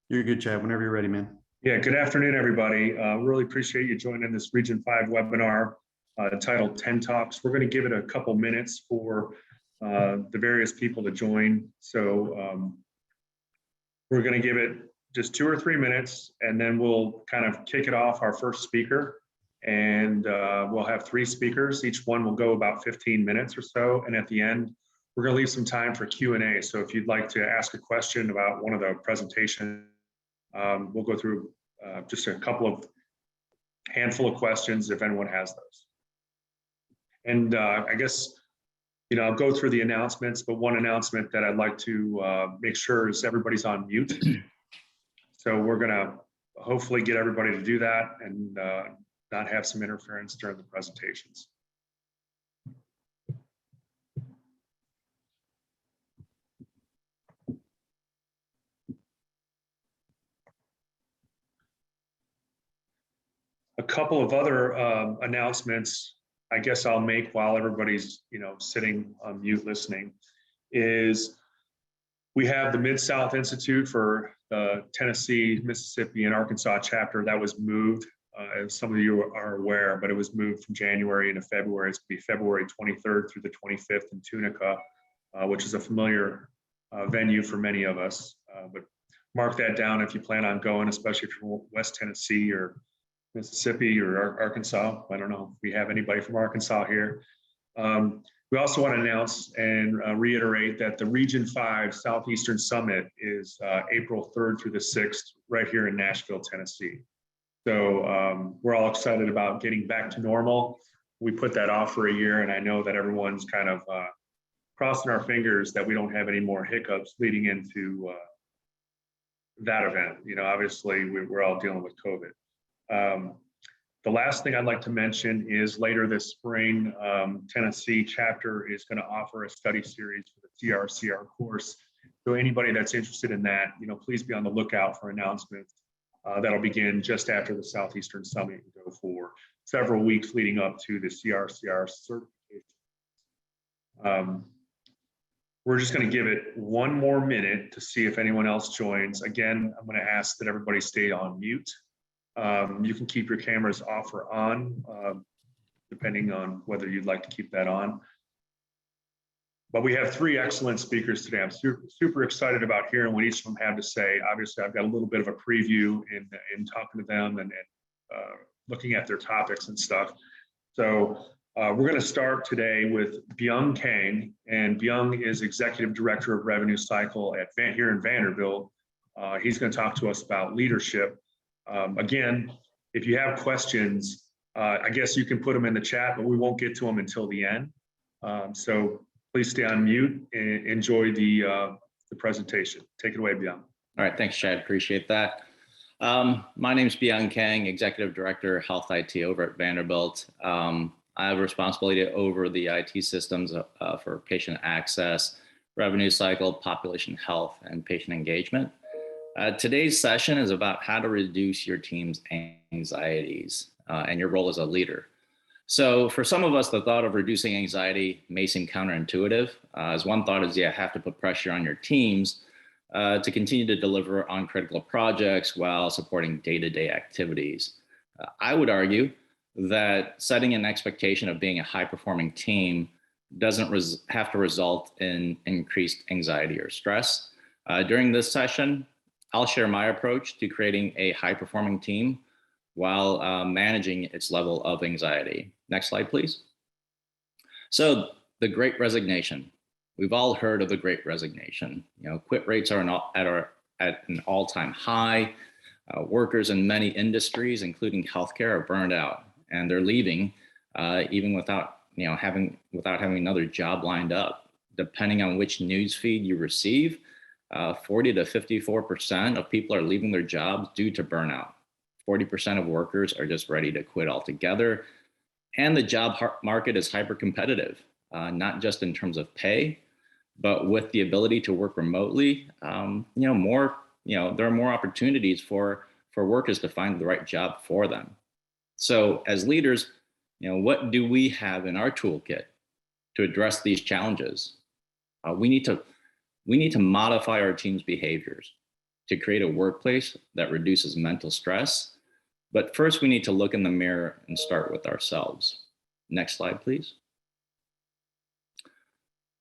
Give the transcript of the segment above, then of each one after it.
You're good, Chad. Whenever you're ready, man. Yeah, good afternoon, everybody. Really appreciate you joining this Region 5 webinar titled 10 Talks. We're going to give it a couple minutes for the various people to join. So we're going to give it just 2 or 3 minutes, and then we'll kind of kick it off our first speaker. And we'll have 3 speakers. Each one will go about 15 minutes or so. And at the end, we're going to leave some time for Q&A. So if you'd like to ask a question about one of the presentations, we'll go through just a handful of questions if anyone has those. And I guess, I'll go through the announcements, but one announcement that I'd like to make sure is everybody's on mute. So we're gonna hopefully get everybody to do that and not have some interference during the presentations. A couple of other announcements I guess I'll make while everybody's sitting on mute listening is we have the Mid-South Institute for the Tennessee, Mississippi, and Arkansas chapter that was moved, as some of you are aware, but it was moved from January into February. It's going to be February 23rd through the 25th in Tunica, which is a familiar venue for many of us. But mark that down if you plan on going, especially if you're from West Tennessee or Mississippi or Arkansas. I don't know if we have anybody from Arkansas here. We also want to announce and reiterate that the Region 5 Southeastern Summit is April 3rd through the 6th right here in Nashville, Tennessee. So we're all excited about getting back to normal. We put that off for a year, and I know that everyone's kind of crossing our fingers that we don't have any more hiccups leading into that event. Obviously we're all dealing with COVID. The last thing I'd like to mention is later this spring, Tennessee chapter is going to offer a study series for the CRCR course. So anybody that's interested in that, please be on the lookout for announcements. That'll begin just after the Southeastern Summit and go for several weeks leading up to the CRCR certification. We're just going to give it one more minute to see if anyone else joins. Again, I'm going to ask that everybody stay on mute. You can keep your cameras off or on, depending on whether you'd like to keep that on. But we have 3 excellent speakers today. I'm super excited about hearing what each of them have to say. Obviously, I've got a little bit of a preview in talking to them and looking at their topics and stuff. So we're going to start today with Byung Kang, and Byung is Executive Director of Revenue Cycle here in Vanderbilt. He's going to talk to us about leadership. Again, if you have questions, I guess you can put them in the chat, but we won't get to them until the end. So please stay on mute and enjoy the presentation. Take it away, Byung. All right, thanks, Chad. Appreciate that. My name is Byung Kang, Executive Director, Health IT over at Vanderbilt. I have responsibility over the IT systems for patient access, revenue cycle, population health, and patient engagement. Today's session is about how to reduce your team's anxieties and your role as a leader. So for some of us, the thought of reducing anxiety may seem counterintuitive, as one thought is you have to put pressure on your teams to continue to deliver on critical projects while supporting day-to-day activities. I would argue that setting an expectation of being a high-performing team doesn't have to result in increased anxiety or stress. During this session, I'll share my approach to creating a high-performing team while managing its level of anxiety. Next slide, please. So the Great Resignation. We've all heard of the Great Resignation. Quit rates are at an all-time high. Workers in many industries, including healthcare, are burned out, and they're leaving even without having another job lined up. Depending on which news feed you receive, 40 to 54% of people are leaving their jobs due to burnout. 40% of workers are just ready to quit altogether. And the job market is hyper competitive, not just in terms of pay, but with the ability to work remotely. There are more opportunities for workers to find the right job for them. So as leaders, what do we have in our toolkit to address these challenges? We need to modify our team's behaviors. to create a workplace that reduces mental stress. But first, we need to look in the mirror and start with ourselves. Next slide, please.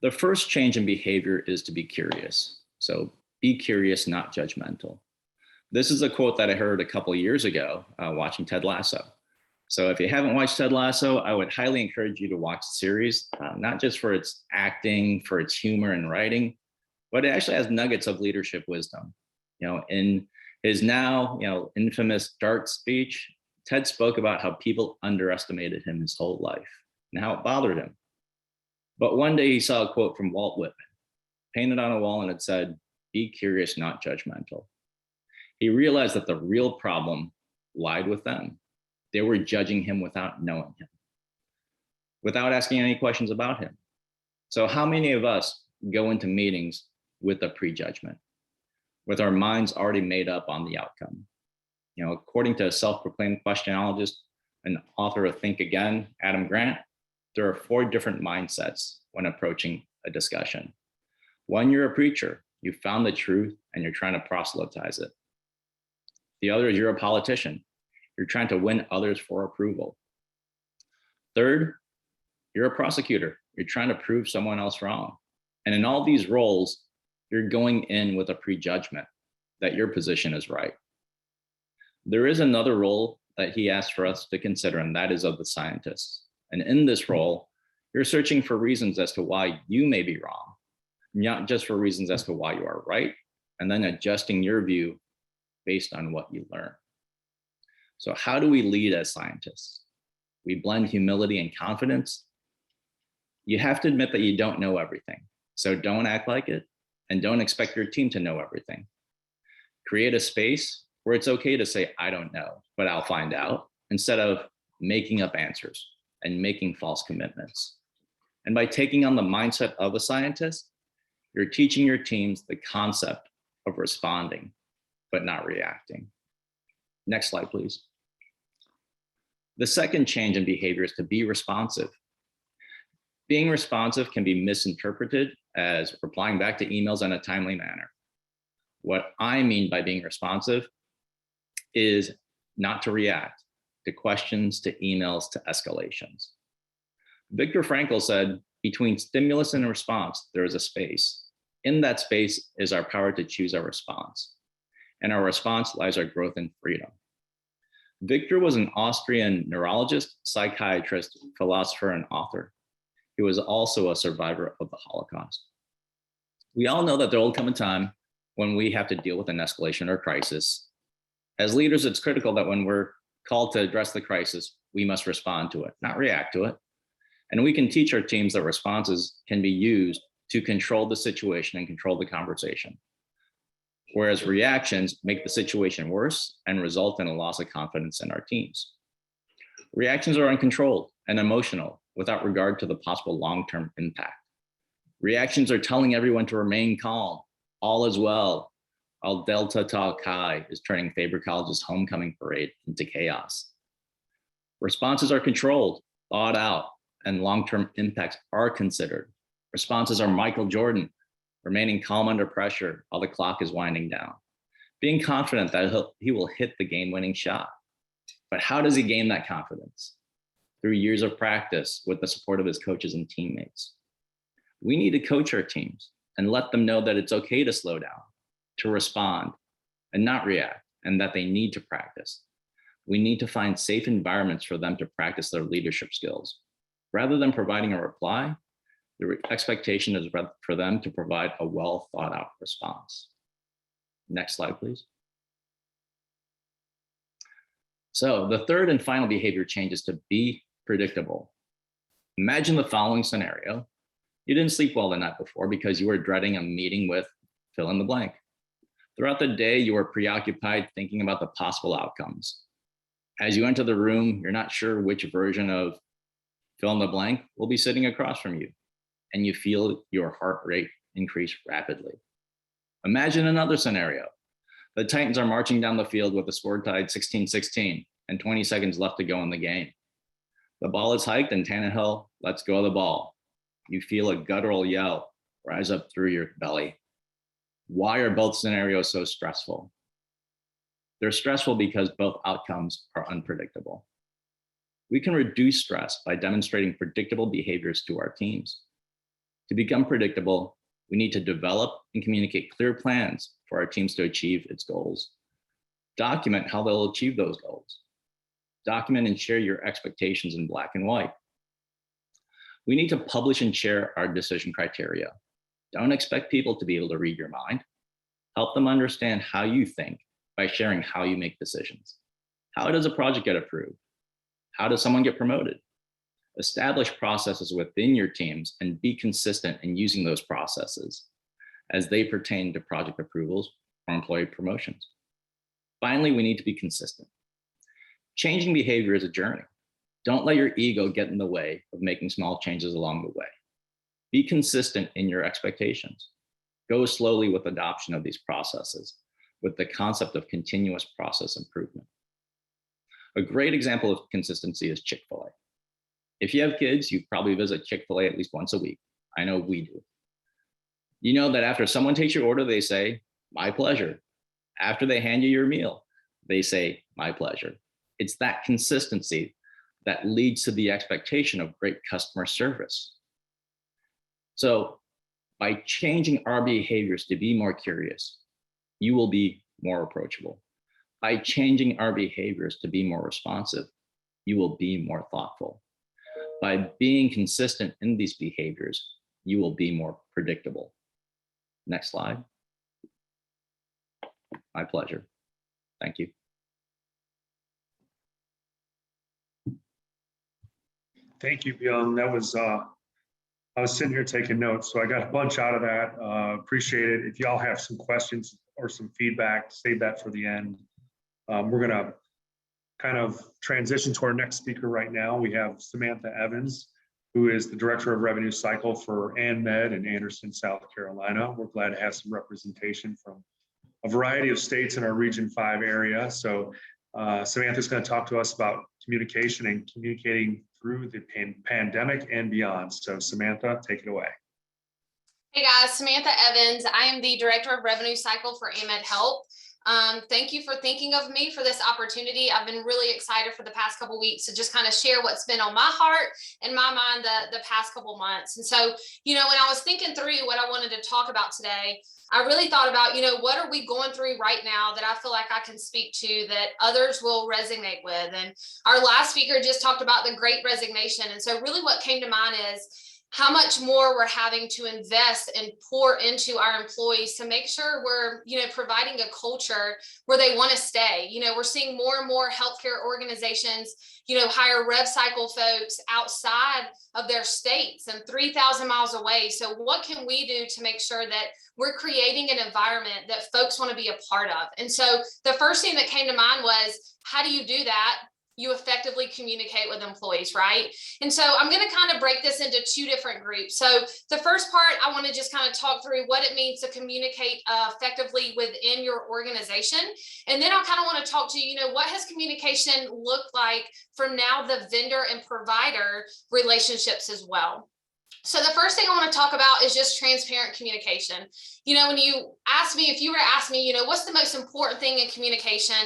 The first change in behavior is to be curious. So be curious, not judgmental. This is a quote that I heard a couple of years ago watching Ted Lasso. So if you haven't watched Ted Lasso, I would highly encourage you to watch the series, not just for its acting, for its humor and writing, but it actually has nuggets of leadership wisdom. In his now, infamous DART speech, Ted spoke about how people underestimated him his whole life and how it bothered him. But one day he saw a quote from Walt Whitman painted on a wall, and it said, "Be curious, not judgmental." He realized that the real problem lied with them. They were judging him without knowing him, without asking any questions about him. So how many of us go into meetings with a prejudgment, with our minds already made up on the outcome? According to a self-proclaimed questionologist and author of Think Again, Adam Grant, there are 4 different mindsets when approaching a discussion. 1, you're a preacher. You found the truth and you're trying to proselytize it. The other is you're a politician. You're trying to win others for approval. 3rd, you're a prosecutor. You're trying to prove someone else wrong. And in all these roles, you're going in with a prejudgment that your position is right. There is another role that he asked for us to consider, and that is of the scientists. And in this role, you're searching for reasons as to why you may be wrong, not just for reasons as to why you are right, and then adjusting your view based on what you learn. So how do we lead as scientists? We blend humility and confidence. You have to admit that you don't know everything. So don't act like it, and don't expect your team to know everything. Create a space where it's okay to say, I don't know, but I'll find out, instead of making up answers and making false commitments. And by taking on the mindset of a scientist, you're teaching your teams the concept of responding, but not reacting. Next slide, please. The second change in behavior is to be responsive. Being responsive can be misinterpreted as replying back to emails in a timely manner. What I mean by being responsive is not to react to questions, to emails, to escalations. Viktor Frankl said, between stimulus and response, there is a space. In that space is our power to choose our response. And our response lies our growth and freedom. Viktor was an Austrian neurologist, psychiatrist, philosopher, and author. He was also a survivor of the Holocaust. We all know that there will come a time when we have to deal with an escalation or crisis. As leaders, it's critical that when we're called to address the crisis, we must respond to it, not react to it. And we can teach our teams that responses can be used to control the situation and control the conversation, whereas reactions make the situation worse and result in a loss of confidence in our teams. Reactions are uncontrolled and emotional without regard to the possible long-term impact. Reactions are telling everyone to remain calm, all is well, while Delta Tau Chi is turning Faber College's homecoming parade into chaos. Responses are controlled, thought out, and long-term impacts are considered. Responses are Michael Jordan, remaining calm under pressure while the clock is winding down, being confident that he will hit the game-winning shot. But how does he gain that confidence? Through years of practice with the support of his coaches and teammates. We need to coach our teams and let them know that it's okay to slow down, to respond, and not react, and that they need to practice. We need to find safe environments for them to practice their leadership skills. Rather than providing a reply, the expectation is for them to provide a well thought out response. Next slide, please. So the third and final behavior change is to be predictable. Imagine the following scenario. You didn't sleep well the night before because you were dreading a meeting with fill in the blank. Throughout the day, you were preoccupied thinking about the possible outcomes. As you enter the room, you're not sure which version of fill in the blank will be sitting across from you, and you feel your heart rate increase rapidly. Imagine another scenario. The Titans are marching down the field with the score tied 16-16 and 20 seconds left to go in the game. The ball is hiked and Tannehill lets go of the ball. You feel a guttural yell rise up through your belly. Why are both scenarios so stressful? They're stressful because both outcomes are unpredictable. We can reduce stress by demonstrating predictable behaviors to our teams. To become predictable, we need to develop and communicate clear plans for our teams to achieve its goals. Document how they'll achieve those goals. Document and share your expectations in black and white. We need to publish and share our decision criteria. Don't expect people to be able to read your mind. Help them understand how you think by sharing how you make decisions. How does a project get approved? How does someone get promoted? Establish processes within your teams and be consistent in using those processes as they pertain to project approvals or employee promotions. Finally, we need to be consistent. Changing behavior is a journey. Don't let your ego get in the way of making small changes along the way. Be consistent in your expectations. Go slowly with adoption of these processes with the concept of continuous process improvement. A great example of consistency is Chick-fil-A. If you have kids, you probably visit Chick-fil-A at least once a week. I know we do. You know that after someone takes your order, they say, "My pleasure." After they hand you your meal, they say, "My pleasure." It's that consistency that leads to the expectation of great customer service. So by changing our behaviors to be more curious, you will be more approachable. By changing our behaviors to be more responsive, you will be more thoughtful. By being consistent in these behaviors, you will be more predictable. Next slide. My pleasure. Thank you. Thank you, Byung. That was, I was sitting here taking notes, so I got a bunch out of that. Appreciate it. If y'all have some questions or some feedback, save that for the end. We're gonna kind of transition to our next speaker right now. We have Samantha Evans, who is the Director of Revenue Cycle for ANMED in Anderson, South Carolina. We're glad to have some representation from a variety of states in our Region 5 area. So Samantha's going to talk to us about communication and communicating through the pandemic and beyond. So Samantha, take it away. Hey guys, Samantha Evans. I am the Director of Revenue Cycle for AMED Help. Thank you for thinking of me for this opportunity. I've been really excited for the past couple of weeks to just kind of share what's been on my heart and my mind the past couple months. And so, when I was thinking through what I wanted to talk about today, I really thought about, what are we going through right now that I feel like I can speak to that others will resonate with. And our last speaker just talked about the Great Resignation. And so really what came to mind is how much more we're having to invest and pour into our employees to make sure we're, providing a culture where they want to stay. We're seeing more and more healthcare organizations, hire rev cycle folks outside of their states and 3,000 miles away. So what can we do to make sure that we're creating an environment that folks want to be a part of? And so the first thing that came to mind was, how do you do that? You effectively communicate with employees, right? And so I'm going to kind of break this into two different groups. So the first part, I want to just kind of talk through what it means to communicate effectively within your organization. And then I kind of want to talk to you, what has communication looked like from now the vendor and provider relationships as well. So the first thing I want to talk about is just transparent communication. When you ask me, if you were to ask me, what's the most important thing in communication,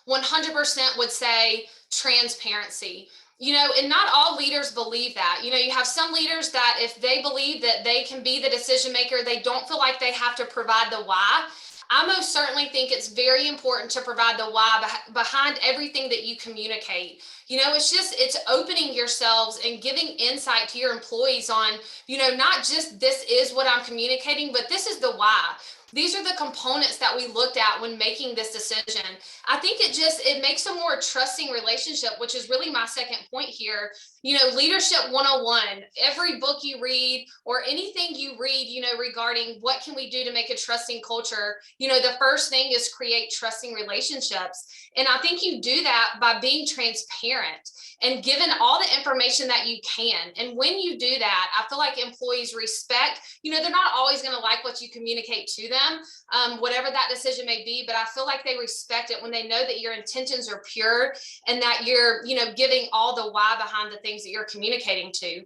100% would say transparency. And not all leaders believe that. You have some leaders that if they believe that they can be the decision maker, they don't feel like they have to provide the why. I most certainly think it's very important to provide the why behind everything that you communicate. It's opening yourselves and giving insight to your employees on, not just this is what I'm communicating, but this is the why. These are the components that we looked at when making this decision. I think it makes a more trusting relationship, which is really my second point here. Leadership 101, every book you read or anything you read, regarding what can we do to make a trusting culture, the first thing is create trusting relationships. And I think you do that by being transparent and given all the information that you can. And when you do that, I feel like employees respect, they're not always going to like what you communicate to them, whatever that decision may be, but I feel like they respect it when they know that your intentions are pure and that you're, giving all the why behind the things that you're communicating to.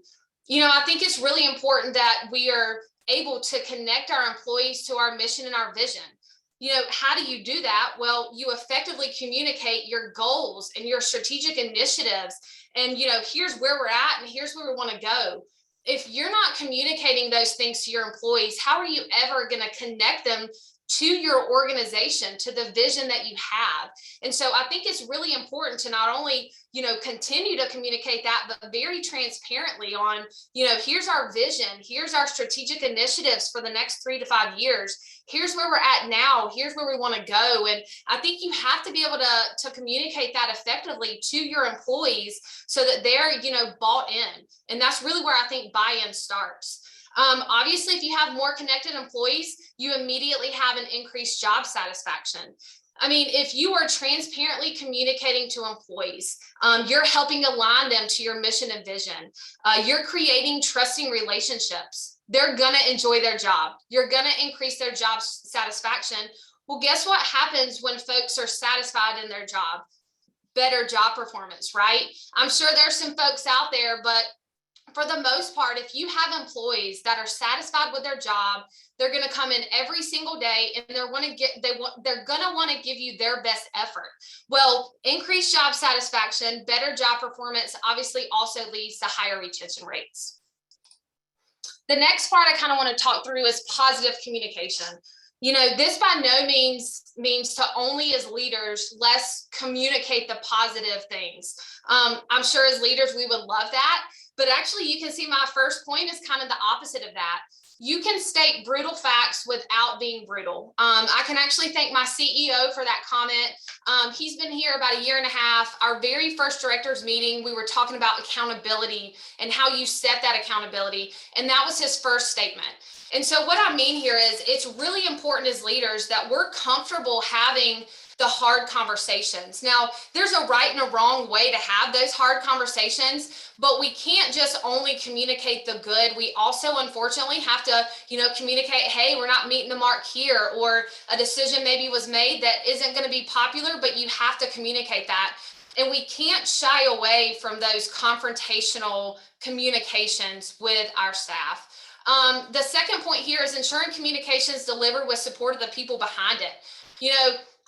I think it's really important that we are able to connect our employees to our mission and our vision. How do you do that? Well, you effectively communicate your goals and your strategic initiatives. And, here's where we're at and here's where we want to go. If you're not communicating those things to your employees, how are you ever going to connect them to your organization, to the vision that you have? And so I think it's really important to not only, continue to communicate that, but very transparently on, here's our vision, here's our strategic initiatives for the next 3 to 5 years. Here's where we're at now. Here's where we want to go. And I think you have to be able to communicate that effectively to your employees so that they're, bought in. And that's really where I think buy-in starts. Obviously, if you have more connected employees, you immediately have an increased job satisfaction. I mean, if you are transparently communicating to employees, you're helping align them to your mission and vision. You're creating trusting relationships. They're going to enjoy their job. You're going to increase their job satisfaction. Well, guess what happens when folks are satisfied in their job? Better job performance, right? I'm sure there's some folks out there, but for the most part, if you have employees that are satisfied with their job, they're going to come in every single day and they're going to want to give you their best effort. Well, increased job satisfaction, better job performance obviously also leads to higher retention rates. The next part I kind of want to talk through is positive communication. This by no means means to only as leaders, let's communicate the positive things. I'm sure as leaders, we would love that. But actually, you can see my first point is kind of the opposite of that. You can state brutal facts without being brutal. I can actually thank my CEO for that comment. He's been here about 1.5 years. Our very first directors meeting, we were talking about accountability and how you set that accountability. And that was his first statement. And so what I mean here is it's really important as leaders that we're comfortable having the hard conversations. Now, there's a right and a wrong way to have those hard conversations, but we can't just only communicate the good. We also, unfortunately, have to, communicate, hey, we're not meeting the mark here, or a decision maybe was made that isn't going to be popular, but you have to communicate that. And we can't shy away from those confrontational communications with our staff. The second point here is ensuring communications delivered with support of the people behind it.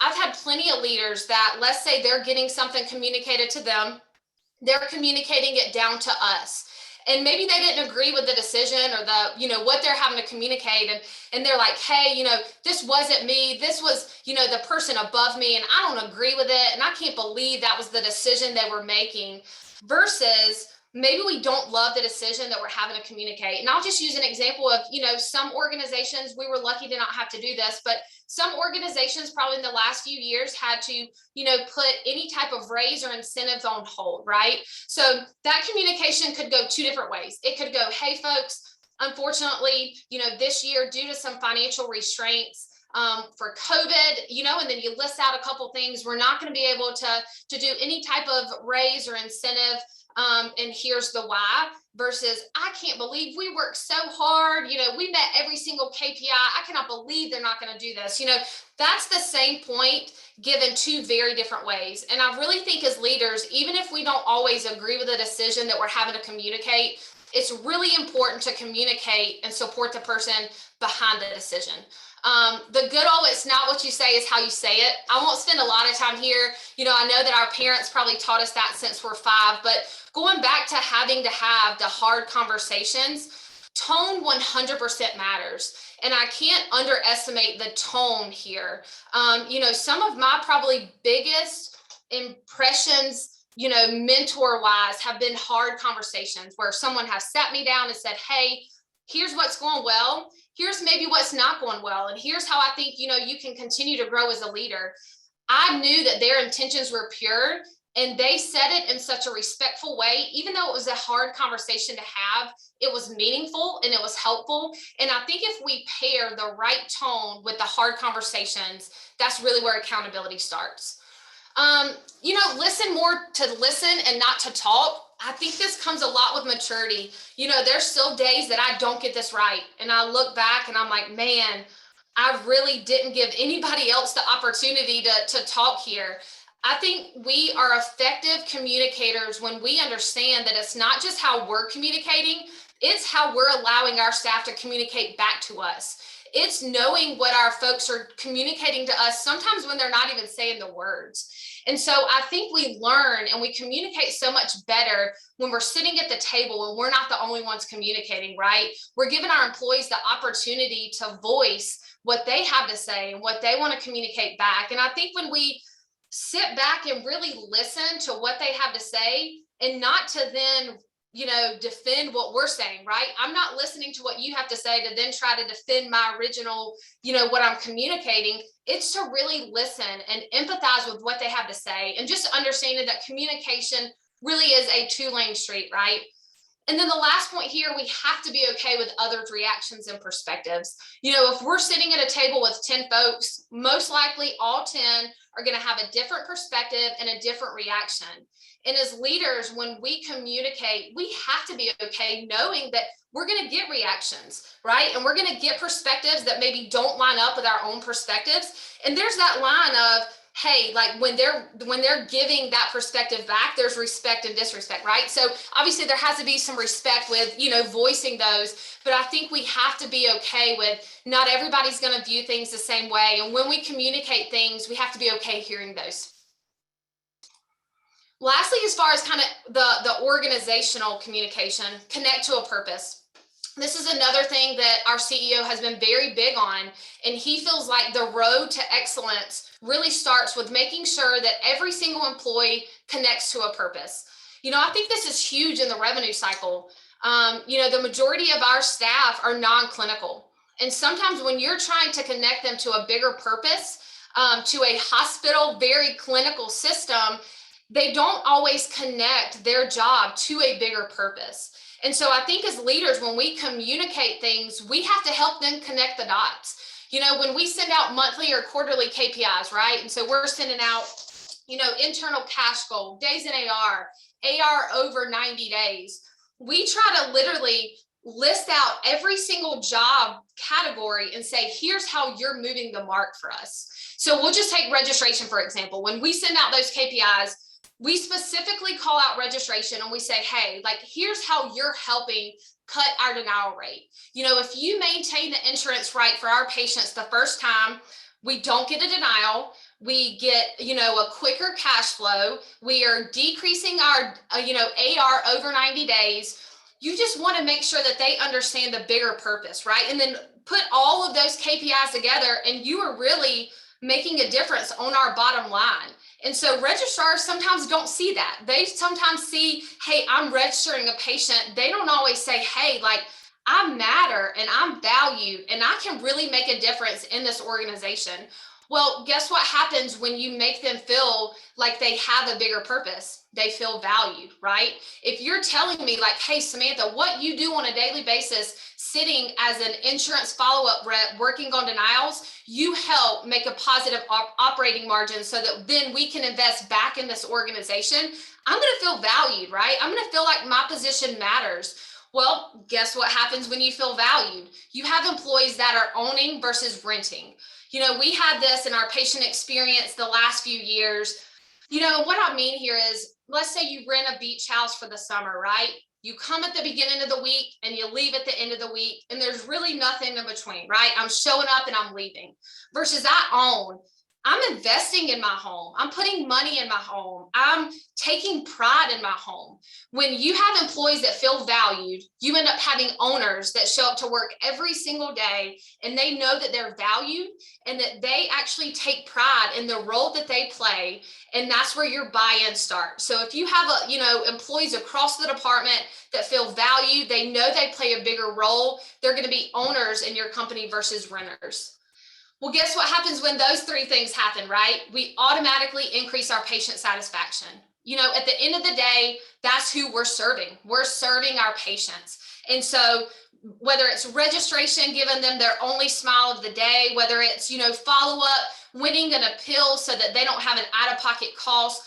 I've had plenty of leaders that, let's say they're getting something communicated to them, they're communicating it down to us. And maybe they didn't agree with the decision or what they're having to communicate. And they're like, hey, this wasn't me. This was, the person above me, and I don't agree with it. And I can't believe that was the decision they were making, versus maybe we don't love the decision that we're having to communicate. And I'll just use an example of, some organizations, we were lucky to not have to do this, but some organizations probably in the last few years had to, put any type of raise or incentives on hold, right? So that communication could go 2 different ways. It could go, hey, folks, unfortunately, this year, due to some financial restraints, for COVID, and then you list out a couple things, we're not going to be able to do any type of raise or incentive. And here's the why, versus I can't believe we worked so hard. We met every single KPI. I cannot believe they're not going to do this. That's the same point given 2 very different ways. And I really think as leaders, even if we don't always agree with the decision that we're having to communicate, it's really important to communicate and support the person behind the decision. The good old, it's not what you say, is how you say it. I won't spend a lot of time here. I know that our parents probably taught us that since we're 5, but going back to having to have the hard conversations, tone 100% matters. And I can't underestimate the tone here. Some of my probably biggest impressions, mentor wise, have been hard conversations where someone has sat me down and said, hey, here's what's going well. Here's maybe what's not going well. And here's how I think, you can continue to grow as a leader. I knew that their intentions were pure, and they said it in such a respectful way. Even though it was a hard conversation to have, it was meaningful and it was helpful. And I think if we pair the right tone with the hard conversations, that's really where accountability starts. Listen more to listen and not to talk. I think this comes a lot with maturity. There's still days that I don't get this right. And I look back and I'm like, man, I really didn't give anybody else the opportunity to talk here. I think we are effective communicators when we understand that it's not just how we're communicating, It's how we're allowing our staff to communicate back to us. It's knowing what our folks are communicating to us, sometimes when they're not even saying the words. And so I think we learn and we communicate so much better when we're sitting at the table and we're not the only ones communicating, right? We're giving our employees the opportunity to voice what they have to say and what they want to communicate back. And I think when we sit back and really listen to what they have to say and not to then defend what we're saying, right? I'm not listening to what you have to say to then try to defend my original, what I'm communicating. It's to really listen and empathize with what they have to say and just understanding that communication really is a two-lane street, right? And then the last point here, we have to be okay with others' reactions and perspectives. If we're sitting at a table with 10 folks, most likely all 10 are going to have a different perspective and a different reaction. And as leaders, when we communicate, we have to be okay knowing that we're going to get reactions, right? And we're going to get perspectives that maybe don't line up with our own perspectives. And there's that line of, hey, like when they're giving that perspective back, there's respect and disrespect, right? So obviously there has to be some respect with, voicing those, but I think we have to be okay with not everybody's going to view things the same way. And when we communicate things, we have to be okay hearing those. Lastly, as far as kind of the organizational communication, connect to a purpose. This is another thing that our CEO has been very big on, and he feels like the road to excellence really starts with making sure that every single employee connects to a purpose. I think this is huge in the revenue cycle. The majority of our staff are non-clinical. And sometimes when you're trying to connect them to a bigger purpose, to a hospital, very clinical system, they don't always connect their job to a bigger purpose. And so I think as leaders, when we communicate things, we have to help them connect the dots. When we send out monthly or quarterly KPIs, right? And so we're sending out, internal cash goal, days in AR over 90 days. We try to literally list out every single job category and say, here's how you're moving the mark for us. So we'll just take registration, for example. When we send out those KPIs, we specifically call out registration and we say, hey, like, here's how you're helping cut our denial rate. If you maintain the insurance right for our patients the first time, we don't get a denial. We get, a quicker cash flow. We are decreasing our, AR over 90 days. You just want to make sure that they understand the bigger purpose, right? And then put all of those KPIs together and you are really making a difference on our bottom line. And so registrars sometimes don't see that. They sometimes see, hey, I'm registering a patient. They don't always say, hey, like, I matter and I'm valued and I can really make a difference in this organization. Well, guess what happens when you make them feel like they have a bigger purpose? They feel valued, right? If you're telling me like, hey, Samantha, what you do on a daily basis, sitting as an insurance follow-up rep, working on denials, you help make a positive operating margin so that then we can invest back in this organization. I'm going to feel valued, right? I'm going to feel like my position matters. Well, guess what happens when you feel valued? You have employees that are owning versus renting. We had this in our patient experience the last few years. What I mean here is, let's say you rent a beach house for the summer, right? You come at the beginning of the week and you leave at the end of the week, and there's really nothing in between, right? I'm showing up and I'm leaving. Versus I'm investing in my home. I'm putting money in my home. I'm taking pride in my home. When you have employees that feel valued, you end up having owners that show up to work every single day and they know that they're valued and that they actually take pride in the role that they play. And that's where your buy-in starts. So if you have employees across the department that feel valued, they know they play a bigger role, they're going to be owners in your company versus renters. Well, guess what happens when those three things happen, right? We automatically increase our patient satisfaction. At the end of the day, that's who we're serving. We're serving our patients. And so whether it's registration, giving them their only smile of the day, whether it's, follow-up, winning an appeal so that they don't have an out-of-pocket cost,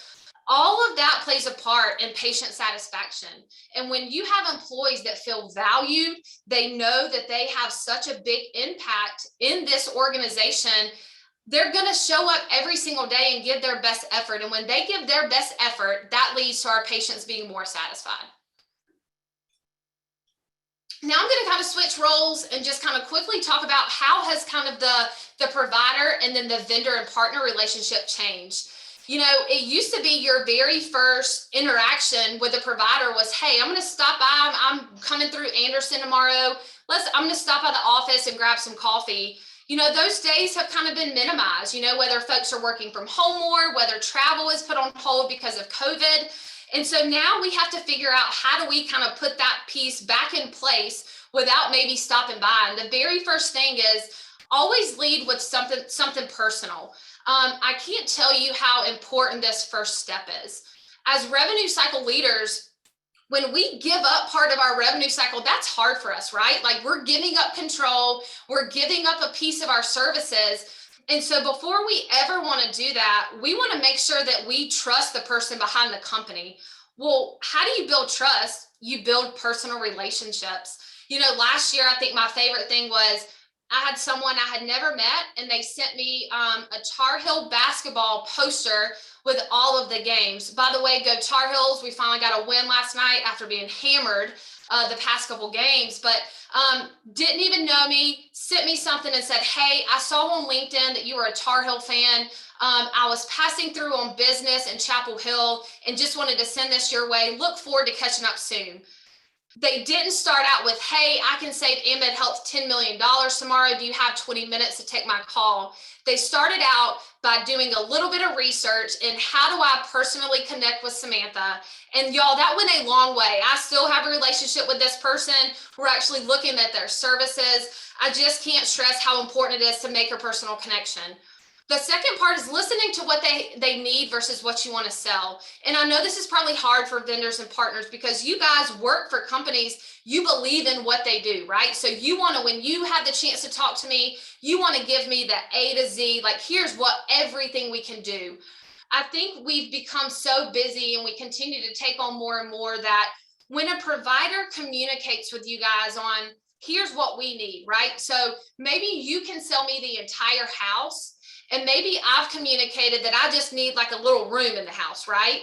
all of that plays a part in patient satisfaction. And when you have employees that feel valued, they know that they have such a big impact in this organization, they're going to show up every single day and give their best effort. And when they give their best effort, that leads to our patients being more satisfied. Now I'm going to kind of switch roles and just kind of quickly talk about how has kind of the provider and then the vendor and partner relationship changed. You know, it used to be your very first interaction with a provider was, hey, I'm going to stop by. I'm coming through Anderson tomorrow. I'm going to stop by the office and grab some coffee. You know, those days have kind of been minimized, you know, whether folks are working from home more, whether travel is put on hold because of COVID. And so now we have to figure out how do we kind of put that piece back in place without maybe stopping by. And the very first thing is always lead with something personal. I can't tell you how important this first step is. As revenue cycle leaders, when we give up part of our revenue cycle, that's hard for us, right? Like we're giving up control, we're giving up a piece of our services. And so before we ever want to do that, we want to make sure that we trust the person behind the company. Well, how do you build trust? You build personal relationships. You know, last year, I think my favorite thing was I had someone I had never met, and they sent me a Tar Heel basketball poster with all of the games. By the way, go Tar Heels. We finally got a win last night after being hammered the past couple games, but didn't even know me, sent me something and said, hey, I saw on LinkedIn that you were a Tar Heel fan. I was passing through on business in Chapel Hill and just wanted to send this your way. Look forward to catching up soon. They didn't start out with, hey, I can save AMED Health $10 million tomorrow. Do you have 20 minutes to take my call? They started out by doing a little bit of research in how do I personally connect with Samantha? And y'all, that went a long way. I still have a relationship with this person. We're actually looking at their services. I just can't stress how important it is to make a personal connection. The second part is listening to what they need versus what you want to sell. And I know this is probably hard for vendors and partners because you guys work for companies, you believe in what they do, right? So you want to, when you have the chance to talk to me, you want to give me the A to Z, like here's what everything we can do. I think we've become so busy and we continue to take on more and more that when a provider communicates with you guys on here's what we need, right? So maybe you can sell me the entire house. And maybe I've communicated that I just need like a little room in the house, right?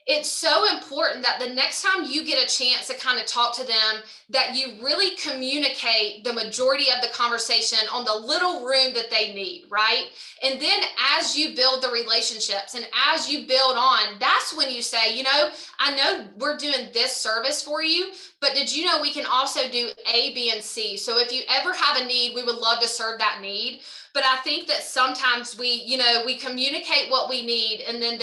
It's so important that the next time you get a chance to kind of talk to them, that you really communicate the majority of the conversation on the little room that they need, right? And then as you build the relationships and as you build on, that's when you say, you know, I know we're doing this service for you, but did you know we can also do A, B, and C? So if you ever have a need, we would love to serve that need. But I think that sometimes we communicate what we need and then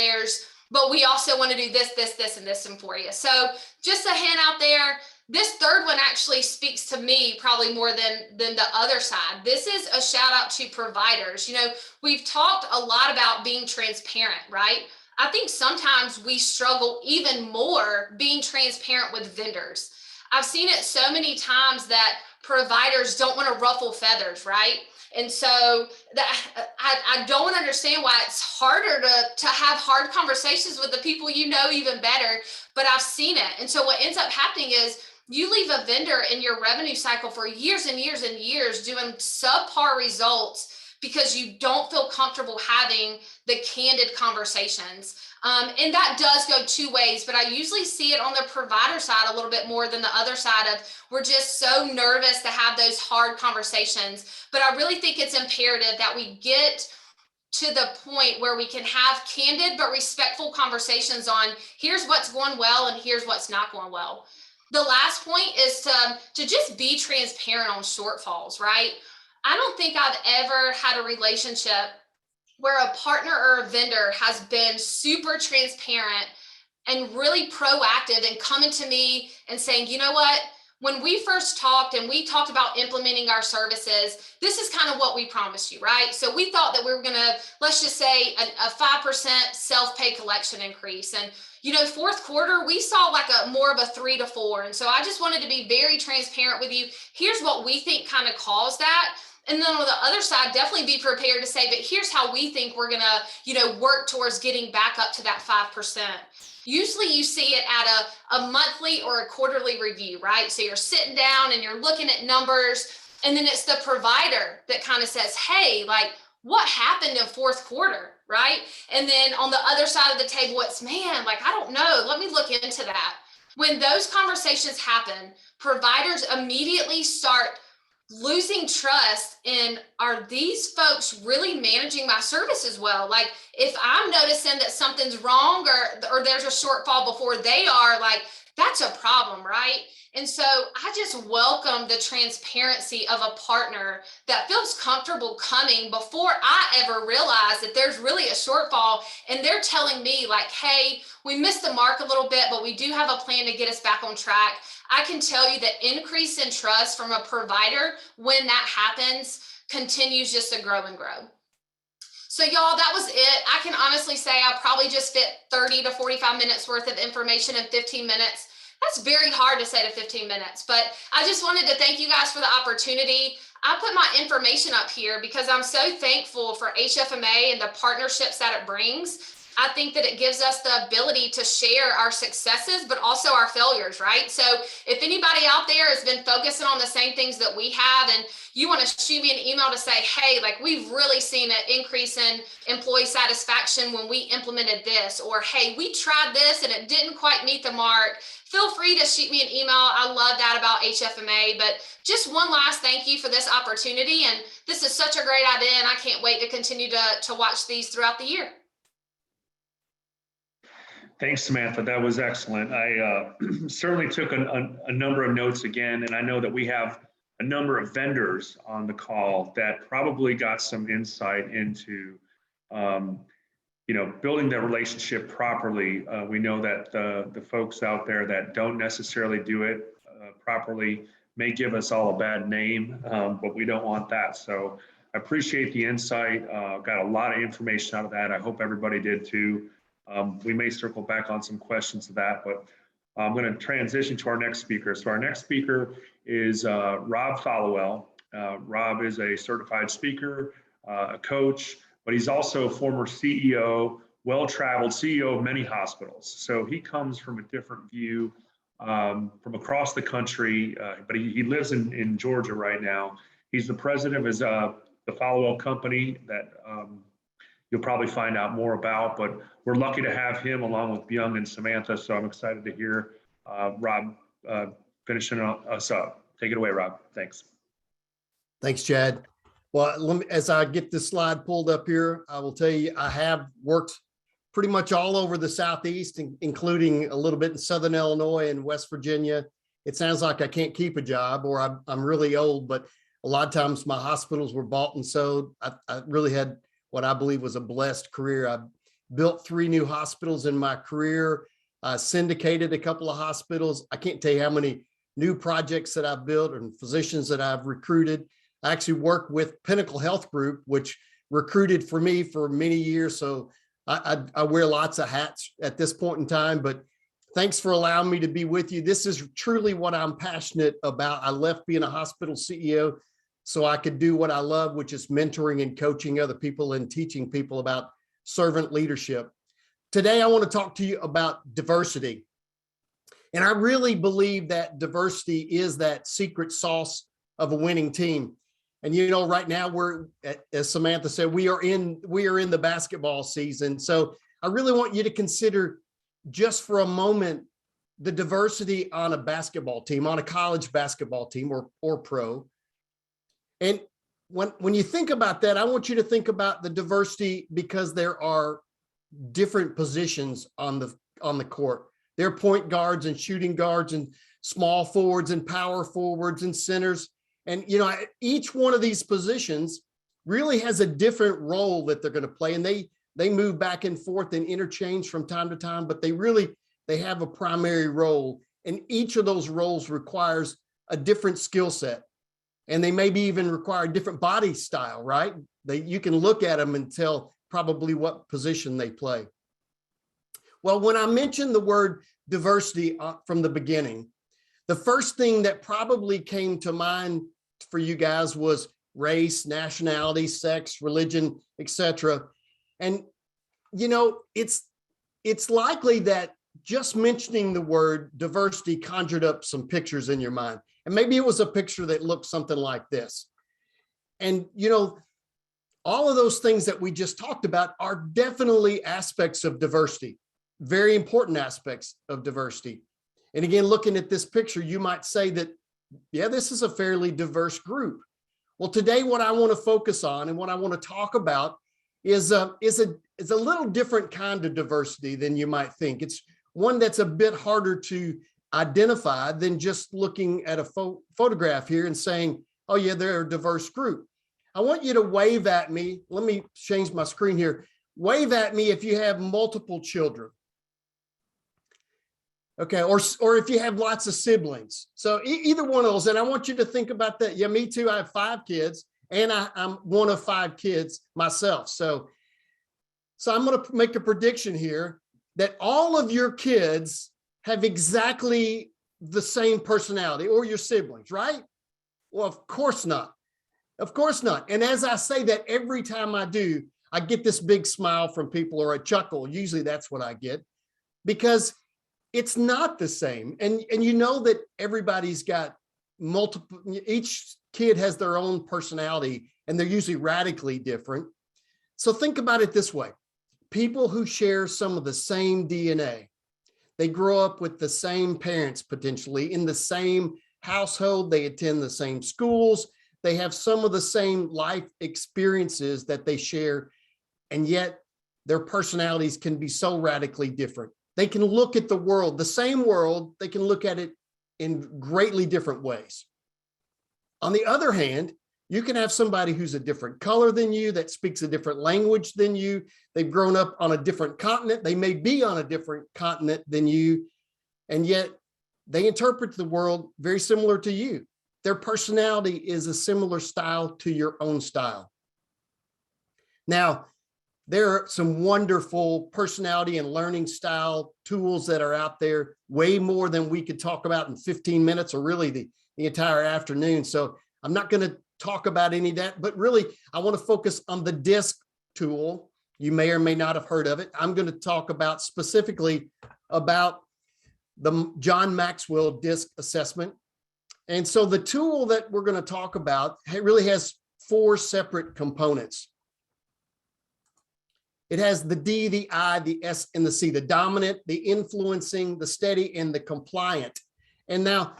but we also want to do this, and this for you. So just a hint out there, this third one actually speaks to me probably more than the other side. This is a shout out to providers. You know, we've talked a lot about being transparent, right? I think sometimes we struggle even more being transparent with vendors. I've seen it so many times that providers don't want to ruffle feathers, right? And so I don't understand why it's harder to have hard conversations with the people you know even better, but I've seen it. And so what ends up happening is you leave a vendor in your revenue cycle for years and years and years doing subpar results because you don't feel comfortable having the candid conversations. And that does go two ways, but I usually see it on the provider side a little bit more than the other side of we're just so nervous to have those hard conversations. But I really think it's imperative that we get to the point where we can have candid but respectful conversations on here's what's going well and here's what's not going well. The last point is to just be transparent on shortfalls, right? I don't think I've ever had a relationship where a partner or a vendor has been super transparent and really proactive and coming to me and saying, you know what, when we first talked and we talked about implementing our services, this is kind of what we promised you, right? So we thought that we were going to, let's just say a 5% self-pay collection increase. And, you know, fourth quarter, we saw like more of a 3 to 4. And so I just wanted to be very transparent with you. Here's what we think kind of caused that. And then on the other side, definitely be prepared to say, but here's how we think we're going to, work towards getting back up to that 5%. Usually you see it at a monthly or a quarterly review, right? So you're sitting down and you're looking at numbers, and then it's the provider that kind of says, hey, like what happened in fourth quarter, right? And then on the other side of the table, it's, man, like, I don't know. Let me look into that. When those conversations happen, providers immediately start losing trust in, are these folks really managing my services well? Like, if I'm noticing that something's wrong or there's a shortfall before they are, like, that's a problem, right? And so I just welcome the transparency of a partner that feels comfortable coming before I ever realize that there's really a shortfall. And they're telling me, like, hey, we missed the mark a little bit, but we do have a plan to get us back on track. I can tell you that increase in trust from a provider, when that happens, continues just to grow and grow. So y'all, that was it. I can honestly say I probably just fit 30 to 45 minutes worth of information in 15 minutes. That's very hard to say to 15 minutes, but I just wanted to thank you guys for the opportunity. I put my information up here because I'm so thankful for HFMA and the partnerships that it brings. I think that it gives us the ability to share our successes, but also our failures, right? So if anybody out there has been focusing on the same things that we have, and you want to shoot me an email to say, hey, like, we've really seen an increase in employee satisfaction when we implemented this, or hey, we tried this and it didn't quite meet the mark, feel free to shoot me an email. I love that about HFMA. But just one last thank you for this opportunity. And this is such a great idea, and I can't wait to continue to watch these throughout the year. Thanks, Samantha. That was excellent. I certainly took a number of notes again, and I know that we have a number of vendors on the call that probably got some insight into, building that relationship properly. We know that the folks out there that don't necessarily do it properly may give us all a bad name, but we don't want that. So I appreciate the insight. Got a lot of information out of that. I hope everybody did too. We may circle back on some questions of that, but I'm going to transition to our next speaker. So our next speaker is Rob Followell. Rob is a certified speaker, a coach, but he's also a former CEO, well-traveled CEO of many hospitals. So he comes from a different view from across the country, but he lives in Georgia right now. He's the president of his the Followell company that you'll probably find out more about, but we're lucky to have him along with Byung and Samantha. So I'm excited to hear Rob finishing us up. Take it away, Rob. Thanks. Thanks, Chad. Well, as I get this slide pulled up here, I will tell you, I have worked pretty much all over the Southeast, including a little bit in Southern Illinois and West Virginia. It sounds like I can't keep a job, or I'm really old, but a lot of times my hospitals were bought and sold. I really had what I believe was a blessed career. I built 3 new hospitals in my career, syndicated a couple of hospitals. I can't tell you how many new projects that I've built and physicians that I've recruited. I actually worked with Pinnacle Health Group, which recruited for me for many years. So I wear lots of hats at this point in time, but thanks for allowing me to be with you. This is truly what I'm passionate about. I left being a hospital CEO so I could do what I love, which is mentoring and coaching other people and teaching people about servant leadership. Today, I want to talk to you about diversity. And I really believe that diversity is that secret sauce of a winning team. And, right now we're, as Samantha said, we are in the basketball season. So I really want you to consider just for a moment the diversity on a basketball team, on a college basketball team or pro. And when you think about that, I want you to think about the diversity because there are different positions on the court. There are point guards and shooting guards and small forwards and power forwards and centers. And, each one of these positions really has a different role that they're going to play. And they move back and forth and interchange from time to time, but they have a primary role. And each of those roles requires a different skill set. And they maybe even require a different body style, right? You can look at them and tell probably what position they play. Well, when I mentioned the word diversity from the beginning, the first thing that probably came to mind for you guys was race, nationality, sex, religion, etc. And, it's likely that just mentioning the word diversity conjured up some pictures in your mind. And maybe it was a picture that looked something like this. And, all of those things that we just talked about are definitely aspects of diversity, very important aspects of diversity. And again, looking at this picture, you might say that, yeah, this is a fairly diverse group. Well, today, what I want to focus on and what I want to talk about is a little different kind of diversity than you might think. It's one that's a bit harder to identify than just looking at a photograph here and saying, oh yeah, they're a diverse group. I want you to wave at me. Let me change my screen here. Wave at me if you have multiple children. Okay, or if you have lots of siblings. So either one of those, and I want you to think about that. Yeah, me too. I have 5 kids, and I'm one of 5 kids myself. So I'm going to make a prediction here that all of your kids have exactly the same personality, or your siblings, right? Well, of course not. Of course not. And as I say that, every time I do, I get this big smile from people, or a chuckle. Usually that's what I get, because it's not the same. And you know that everybody's got multiple, each kid has their own personality, and they're usually radically different. So think about it this way. People who share some of the same DNA, they grow up with the same parents, potentially in the same household, they attend the same schools, they have some of the same life experiences that they share, and yet their personalities can be so radically different. They can look at the world, the same world, they can look at it in greatly different ways. On the other hand, you can have somebody who's a different color than you, that speaks a different language than you. They've grown up on a different continent. They may be on a different continent than you, and yet they interpret the world very similar to you. Their personality is a similar style to your own style. Now, there are some wonderful personality and learning style tools that are out there, way more than we could talk about in 15 minutes or really the entire afternoon. So I'm not going to talk about any of that, but really I want to focus on the DISC tool. You may or may not have heard of it. I'm going to talk about specifically about the John Maxwell DISC assessment. And so the tool that we're going to talk about really has 4 separate components. It has the D, the I, the S, and the C, the dominant, the influencing, the steady, and the compliant. And now,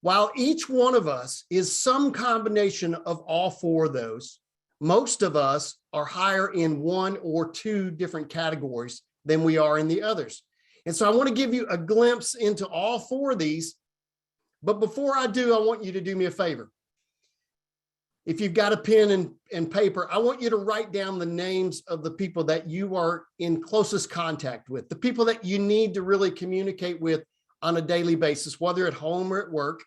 while each one of us is some combination of all 4 of those, most of us are higher in 1 or 2 different categories than we are in the others. And so I want to give you a glimpse into all 4 of these. But before I do, I want you to do me a favor. If you've got a pen and paper, I want you to write down the names of the people that you are in closest contact with, the people that you need to really communicate with on a daily basis, whether at home or at work,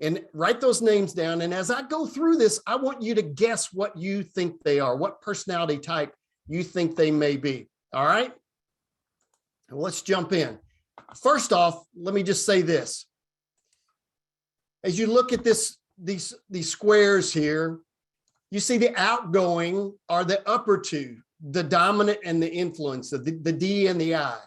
and write those names down. And as I go through this, I want you to guess what you think they are, what personality type you think they may be. All right? Well, let's jump in. First off, let me just say this. As you look at these squares here, you see the outgoing are the upper 2, the dominant and the influence, the D and the I.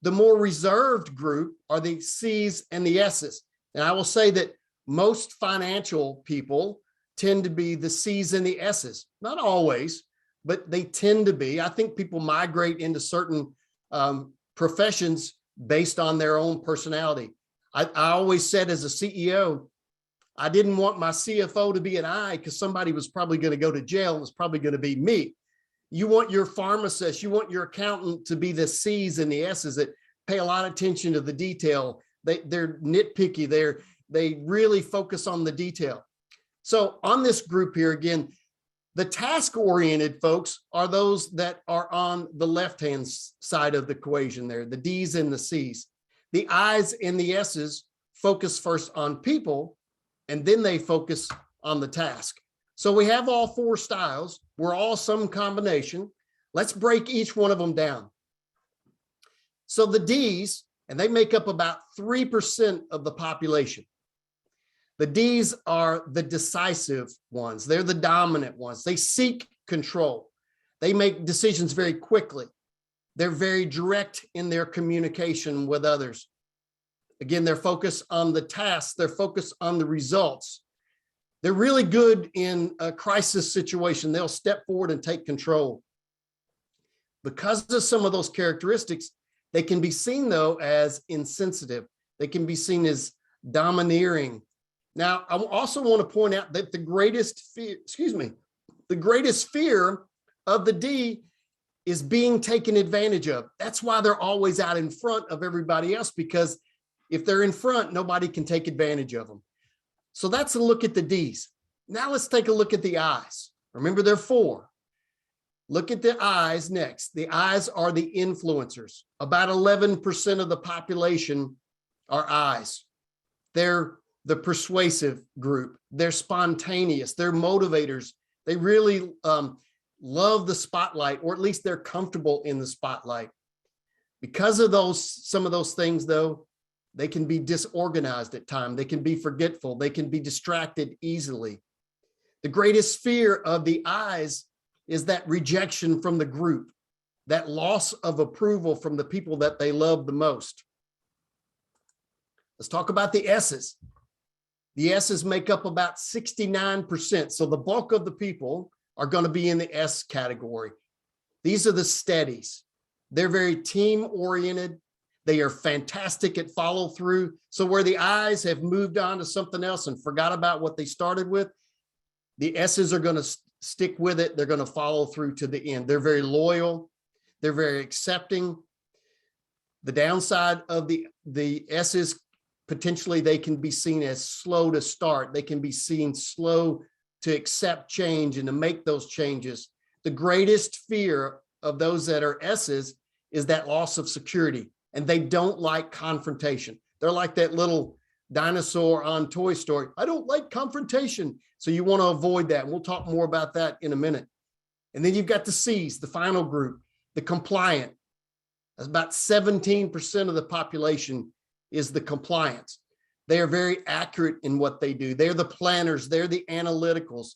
The more reserved group are the C's and the S's. And I will say that most financial people tend to be the C's and the S's. Not always, but they tend to be. I think people migrate into certain professions based on their own personality. I always said as a CEO, I didn't want my CFO to be an I, because somebody was probably going to go to jail, and it's probably going to be me. You want your pharmacist, you want your accountant to be the C's and the S's that pay a lot of attention to the detail. They're nitpicky. They really focus on the detail. So on this group here, again, the task-oriented folks are those that are on the left-hand side of the equation there, the D's and the C's. The I's and the S's focus first on people, and then they focus on the task. So we have all 4 styles. We're all some combination. Let's break each one of them down. So the D's, and they make up about 3% of the population. The D's are the decisive ones. They're the dominant ones. They seek control. They make decisions very quickly. They're very direct in their communication with others. Again, they're focused on the tasks. They're focused on the results. They're really good in a crisis situation. They'll step forward and take control. Because of some of those characteristics, they can be seen, though, as insensitive. They can be seen as domineering. Now, I also want to point out that the greatest fear of the D is being taken advantage of. That's why they're always out in front of everybody else, because if they're in front, nobody can take advantage of them. So that's a look at the Ds. Now let's take a look at the Is. Remember, there are 4. Look at the Is next. The Is are the influencers. About 11% of the population are Is. They're the persuasive group. They're spontaneous. They're motivators. They really love the spotlight, or at least they're comfortable in the spotlight. Because of some of those things, though, they can be disorganized at times. They can be forgetful. They can be distracted easily. The greatest fear of the Is is that rejection from the group, that loss of approval from the people that they love the most. Let's talk about the S's. The S's make up about 69%. So the bulk of the people are going to be in the S category. These are the steadies. They're very team-oriented. They are fantastic at follow through. So where the Is have moved on to something else and forgot about what they started with, the S's are going to stick with it. They're going to follow through to the end. They're very loyal. They're very accepting. The downside of the S's, potentially they can be seen as slow to start. They can be seen slow to accept change and to make those changes. The greatest fear of those that are S's is that loss of security, and they don't like confrontation. They're like that little dinosaur on Toy Story. I don't like confrontation. So you want to avoid that. And we'll talk more about that in a minute. And then you've got the C's, the final group, the compliant. That's about 17% of the population is the compliance. They are very accurate in what they do. They're the planners. They're the analyticals.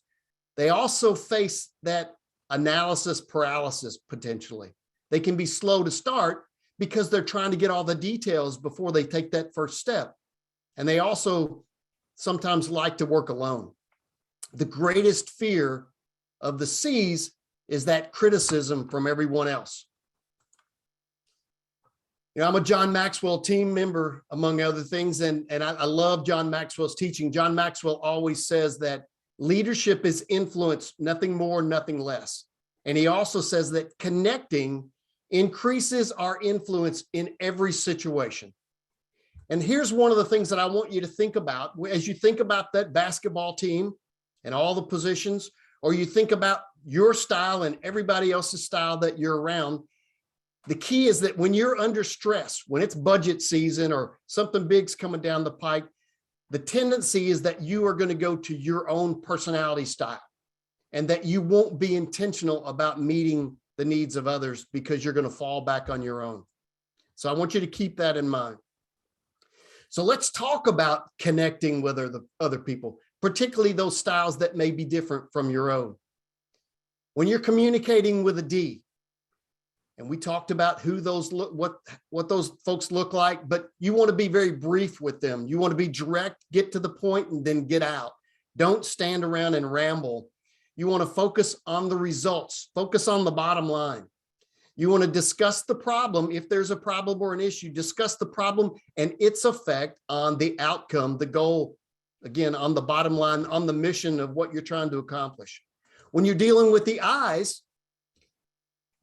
They also face that analysis paralysis potentially. They can be slow to start because they're trying to get all the details before they take that first step. And they also sometimes like to work alone. The greatest fear of the C's is that criticism from everyone else. You know, I'm a John Maxwell team member, among other things, and I love John Maxwell's teaching. John Maxwell always says that leadership is influence, nothing more, nothing less. And he also says that connecting increases our influence in every situation. And here's one of the things that I want you to think about as you think about that basketball team and all the positions, or you think about your style and everybody else's style that you're around. The key is that when you're under stress, when it's budget season or something big's coming down the pike, the tendency is that you are going to go to your own personality style and that you won't be intentional about meeting the needs of others because you're going to fall back on your own. So I want you to keep that in mind. So let's talk about connecting with other people, particularly those styles that may be different from your own. When you're communicating with a D, and we talked about who those look, what those folks look like, but you want to be very brief with them. You want to be direct, get to the point, and then get out. Don't stand around and ramble. You want to focus on the results, focus on the bottom line. You want to discuss the problem. If there's a problem or an issue, discuss the problem and its effect on the outcome, the goal, again, on the bottom line, on the mission of what you're trying to accomplish. When you're dealing with the I's,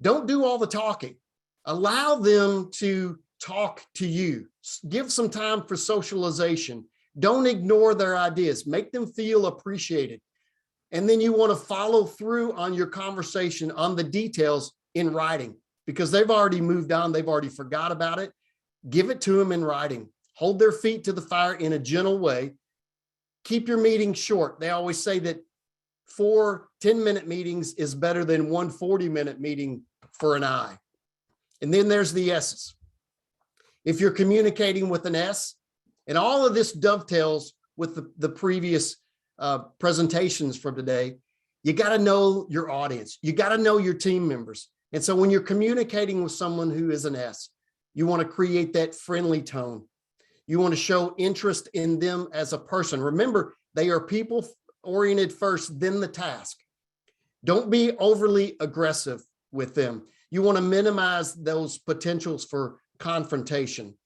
don't do all the talking. Allow them to talk to you. Give some time for socialization. Don't ignore their ideas. Make them feel appreciated. And then you want to follow through on your conversation on the details in writing because they've already moved on. They've already forgot about it. Give it to them in writing. Hold their feet to the fire in a gentle way. Keep your meetings short. They always say that 4 10-minute meetings is better than 1 40-minute meeting for an I. And then there's the S's. If you're communicating with an S, and all of this dovetails with the previous presentations from today, you got to know your audience. You got to know your team members. And so when you're communicating with someone who is an S, you want to create that friendly tone. You want to show interest in them as a person. Remember, they are people oriented first, then the task. Don't be overly aggressive with them. You want to minimize those potentials for confrontation.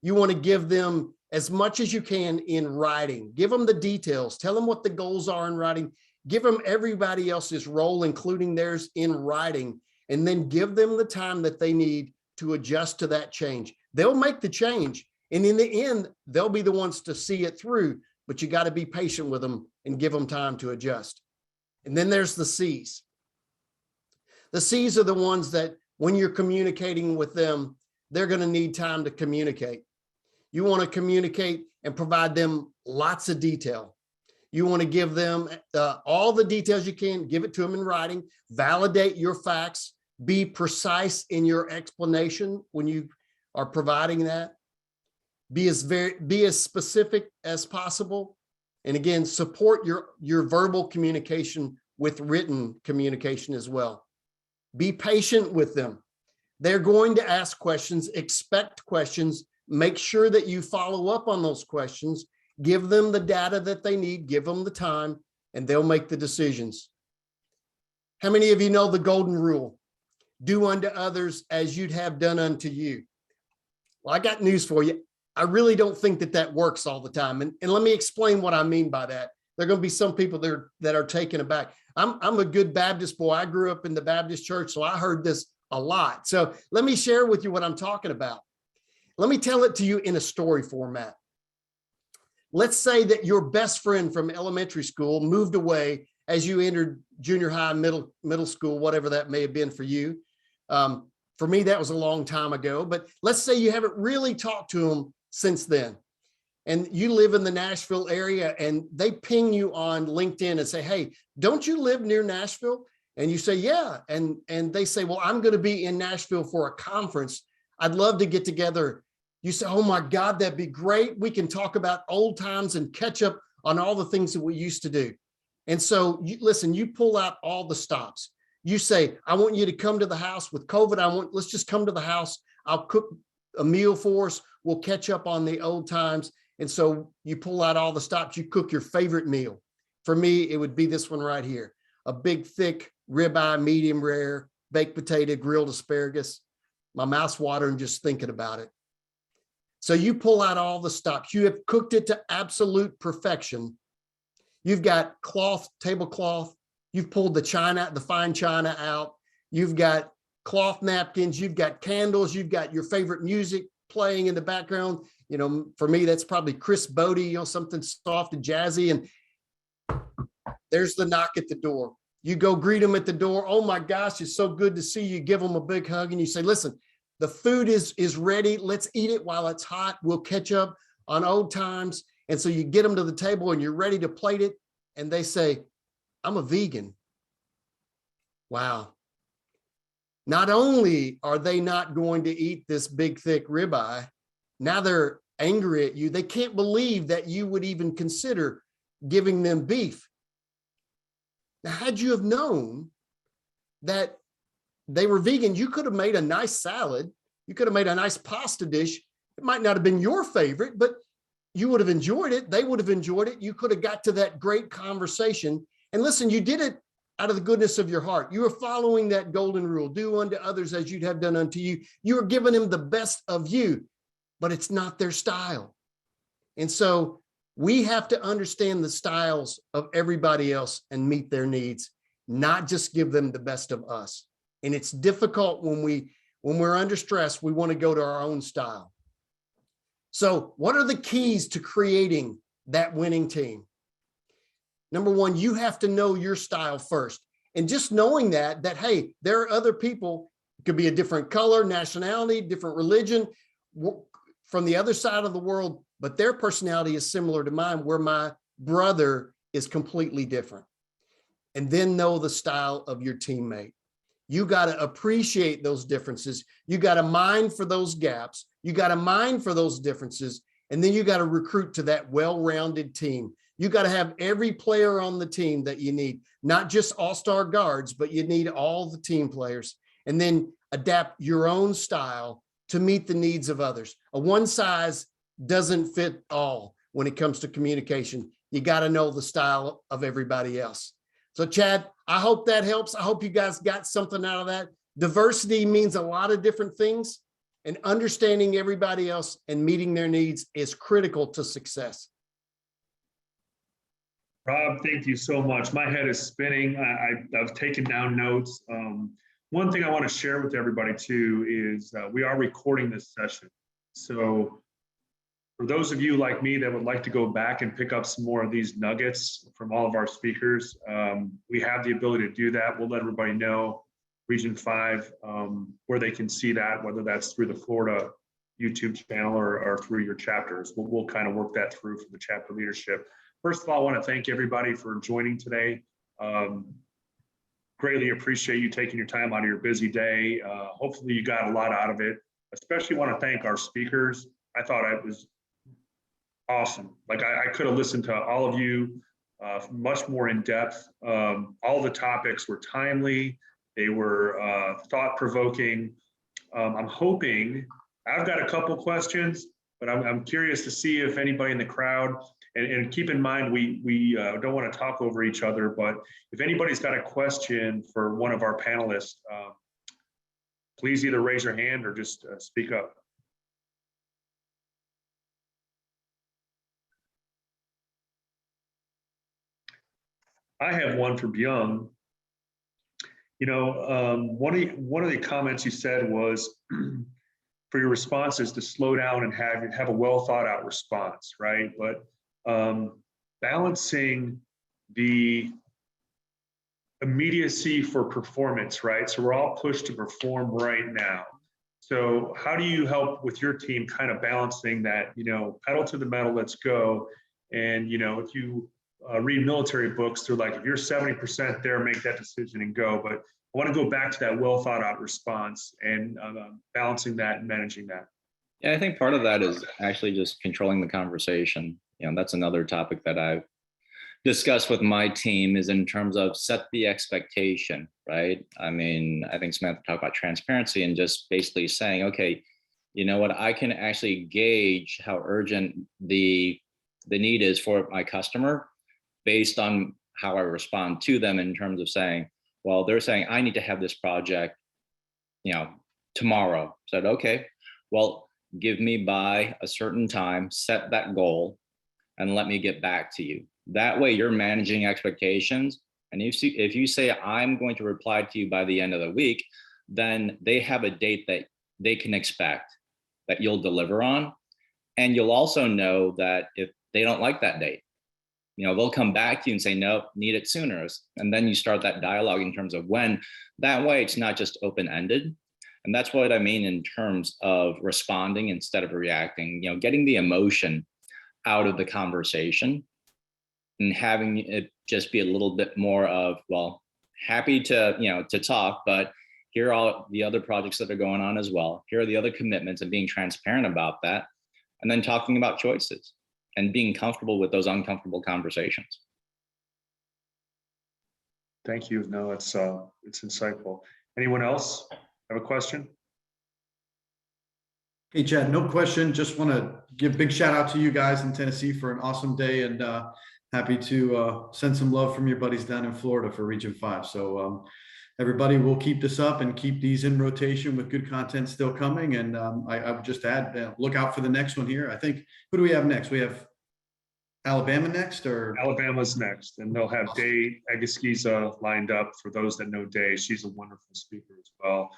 You want to give them as much as you can in writing. Give them the details. Tell them what the goals are in writing. Give them everybody else's role, including theirs, in writing, and then give them the time that they need to adjust to that change. They'll make the change, and in the end, they'll be the ones to see it through, but you got to be patient with them and give them time to adjust. And then there's the C's. The C's are the ones that when you're communicating with them, they're going to need time to communicate. You want to communicate and provide them lots of detail. You want to give them all the details you can, give it to them in writing, validate your facts, be precise in your explanation when you are providing that. Be as specific as possible. And again, support your verbal communication with written communication as well. Be patient with them. They're going to ask questions, expect questions, make sure that you follow up on those questions, give them the data that they need, give them the time, and they'll make the decisions. How many of you know the golden rule? Do unto others as you'd have done unto you. Well, I got news for you. I really don't think that works all the time. And let me explain what I mean by that. There are going to be some people that are taken aback. I'm a good Baptist boy. I grew up in the Baptist church, so I heard this a lot. So let me share with you what I'm talking about. Let me tell it to you in a story format. Let's say that your best friend from elementary school moved away as you entered junior high, middle school, whatever that may have been for you. For me, that was a long time ago, but let's say you haven't really talked to them since then. And you live in the Nashville area and they ping you on LinkedIn and say, hey, don't you live near Nashville? And you say, yeah. And they say, well, I'm going to be in Nashville for a conference. I'd love to get together. You say, oh my God, that'd be great. We can talk about old times and catch up on all the things that we used to do. And so listen, you pull out all the stops. You say, I want you to come to the house with COVID. Let's just come to the house. I'll cook a meal for us. We'll catch up on the old times. And so you pull out all the stops. You cook your favorite meal. For me, it would be this one right here. A big, thick ribeye, medium rare, baked potato, grilled asparagus. My mouth's watering just thinking about it. So you pull out all the stops. You have cooked it to absolute perfection. You've got cloth, tablecloth. You've pulled the fine china out. You've got cloth napkins. You've got candles. You've got your favorite music playing in the background. You know, for me, that's probably Chris Bodie, something soft and jazzy. And there's the knock at the door. You go greet them at the door. Oh my gosh, it's so good to see you. Give them a big hug and you say, listen, the food is ready. Let's eat it while it's hot. We'll catch up on old times. And so you get them to the table and you're ready to plate it. And they say, I'm a vegan. Wow. Not only are they not going to eat this big, thick ribeye, now they're angry at you. They can't believe that you would even consider giving them beef. Now, had you have known that they were vegan, you could have made a nice salad. You could have made a nice pasta dish. It might not have been your favorite, but you would have enjoyed it. They would have enjoyed it. You could have got to that great conversation. And listen, you did it out of the goodness of your heart. You were following that golden rule. Do unto others as you'd have done unto you. You were giving them the best of you, but it's not their style. And so we have to understand the styles of everybody else and meet their needs, not just give them the best of us. And it's difficult when we're under stress, we want to go to our own style. So what are the keys to creating that winning team? Number one, you have to know your style first. And just knowing that, hey, there are other people, it could be a different color, nationality, different religion, from the other side of the world, but their personality is similar to mine, where my brother is completely different. And then know the style of your teammate. You got to appreciate those differences. You got to mind for those gaps. You got to mind for those differences. And then you got to recruit to that well-rounded team. You got to have every player on the team that you need, not just all-star guards, but you need all the team players. And then adapt your own style to meet the needs of others. A one size doesn't fit all when it comes to communication. You got to know the style of everybody else. So Chad, I hope that helps. I hope you guys got something out of that. Diversity means a lot of different things. and understanding everybody else and meeting their needs is critical to success. Rob, thank you so much. My head is spinning. I've taken down notes. One thing I want to share with everybody too is we are recording this session. So for those of you like me that would like to go back and pick up some more of these nuggets from all of our speakers, we have the ability to do that. We'll let everybody know, Region 5, where they can see that, whether that's through the Florida YouTube channel or through your chapters. We'll kind of work that through for the chapter leadership. First of all, I want to thank everybody for joining today. Greatly appreciate you taking your time out of your busy day. Hopefully you got a lot out of it. Especially want to thank our speakers. I thought it was awesome. Like I could have listened to all of you much more in depth. All the topics were timely. They were thought-provoking. I'm hoping, I've got a couple questions, but I'm curious to see if anybody in the crowd, and keep in mind, we don't want to talk over each other, but if anybody's got a question for one of our panelists, please either raise your hand or just speak up. I have one for Byung. You know, one of the comments you said was for your responses to slow down and have a well thought out response, right? But balancing the immediacy for performance, right? So we're all pushed to perform right now. So how do you help with your team kind of balancing that, you know, pedal to the metal, let's go. And, you know, if you read military books, they're like, if you're 70% there, make that decision and go. But I want to go back to that well thought out response and balancing that and managing that. Yeah, I think part of that is actually just controlling the conversation. You know, that's another topic that I've discussed with my team, is in terms of set the expectation, right? I mean, I think Samantha talked about transparency and just basically saying, okay, you know what, I can actually gauge how urgent the need is for my customer based on how I respond to them, in terms of saying, well, they're saying, I need to have this project, you know, tomorrow. Said, okay, well, give me by a certain time, set that goal, and let me get back to you. That way you're managing expectations. And if you say, I'm going to reply to you by the end of the week, then they have a date that they can expect that you'll deliver on. And you'll also know that if they don't like that date, you know, they'll come back to you and say, no, need it sooner. And then you start that dialogue in terms of when. That way it's not just open-ended. And that's what I mean in terms of responding instead of reacting, you know, getting the emotion out of the conversation and having it just be a little bit more of, well, happy to, you know, to talk, but here are all the other projects that are going on as well. Here are the other commitments, and being transparent about that. And then talking about choices and being comfortable with those uncomfortable conversations. Thank you. No, it's insightful. Anyone else have a question? Hey, Chad, no question. Just want to give a big shout out to you guys in Tennessee for an awesome day, and happy to send some love from your buddies down in Florida for Region 5. So everybody will keep this up and keep these in rotation with good content still coming. And I would just add, look out for the next one here. I think, who do we have next? We have Alabama next, or? Alabama's next, and they'll have Day Agaskiza lined up. For those that know Day, she's a wonderful speaker as well.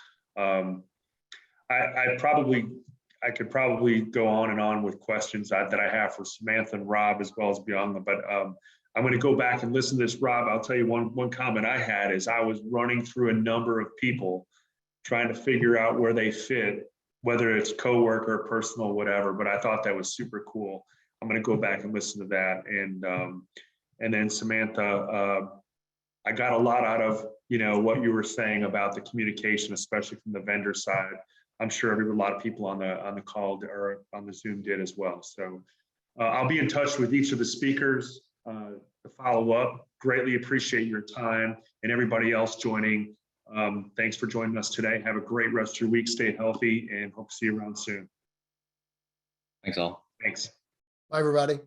I could probably go on and on with questions that I have for Samantha and Rob, as well as Byung, but I'm going to go back and listen to this. Rob, I'll tell you one comment I had is I was running through a number of people trying to figure out where they fit, whether it's coworker, personal, whatever, but I thought that was super cool. I'm going to go back and listen to that. And then Samantha, I got a lot out of, you know, what you were saying about the communication, especially from the vendor side. I'm sure a lot of people on the call or on the Zoom did as well. So I'll be in touch with each of the speakers to follow up. Greatly appreciate your time, and everybody else joining. Thanks for joining us today. Have a great rest of your week. Stay healthy, and hope to see you around soon. Thanks all. Thanks. Bye, everybody.